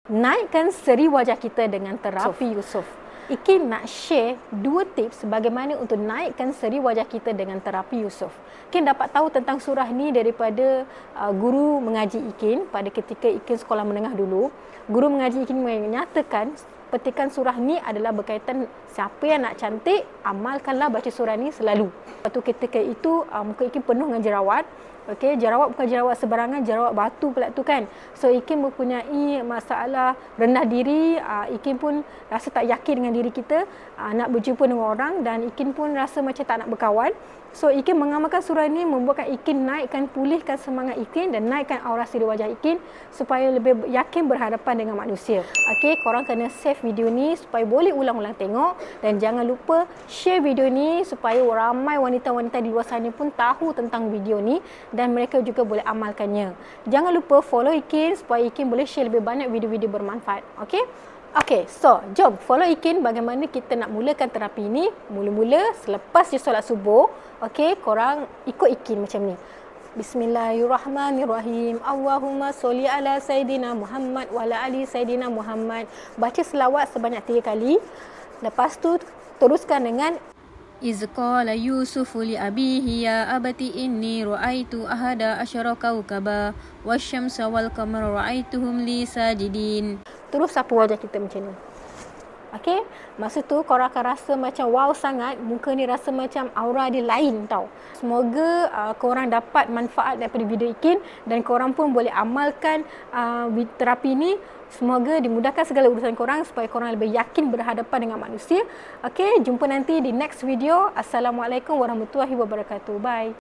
naikkan seri wajah kita dengan terapi Yusof. Ikin nak share 2 tips bagaimana untuk naikkan seri wajah kita dengan terapi Yusof. Ikin dapat tahu tentang surah ni daripada guru mengaji Ikin pada ketika Ikin sekolah menengah dulu. Guru mengaji Ikin menyatakan petikan surah ni adalah berkaitan siapa yang nak cantik, amalkanlah baca surah ni selalu. Waktu ketika itu muka Ikin penuh dengan jerawat. Okey, jerawat bukan jerawat sebarangan, jerawat batu pula tu kan. So Ikin mempunyai masalah rendah diri, Ikin pun rasa tak yakin dengan diri kita nak berjumpa dengan orang, dan Ikin pun rasa macam tak nak berkawan. So Ikin mengamalkan surah ini membuatkan Ikin naikkan, pulihkan semangat Ikin dan naikkan aura siri wajah Ikin supaya lebih yakin berhadapan dengan manusia. Okey, korang kena save video ni supaya boleh ulang-ulang tengok, dan jangan lupa share video ni supaya ramai wanita-wanita di luar sana pun tahu tentang video ni dan mereka juga boleh amalkannya. Jangan lupa follow Ikin supaya Ikin boleh share lebih banyak video-video bermanfaat. Okey? Okey, so jom follow Ikin bagaimana kita nak mulakan terapi ni. Mula-mula selepas je solat subuh, okey, korang ikut Ikin macam ni. Bismillahirrahmanirrahim. Allahumma sholli ala Sayyidina Muhammad wa ala ali Sayyidina Muhammad. Baca selawat sebanyak 3 kali. Lepas tu teruskan dengan إذ قال يوسف لأبيه يا أبت إني رأيت أحد عشر كوكبا والشمس والقمر رأيتهم لي ساجدين. Terus sapu wajah kita macam ni. Okey, masa tu korang akan rasa macam wow sangat, muka ni rasa macam aura dia lain tau. Semoga korang dapat manfaat daripada video Ikin dan korang pun boleh amalkan terapi ni. Semoga dimudahkan segala urusan korang supaya korang lebih yakin berhadapan dengan manusia. Okey, jumpa nanti di next video. Assalamualaikum warahmatullahi wabarakatuh. Bye.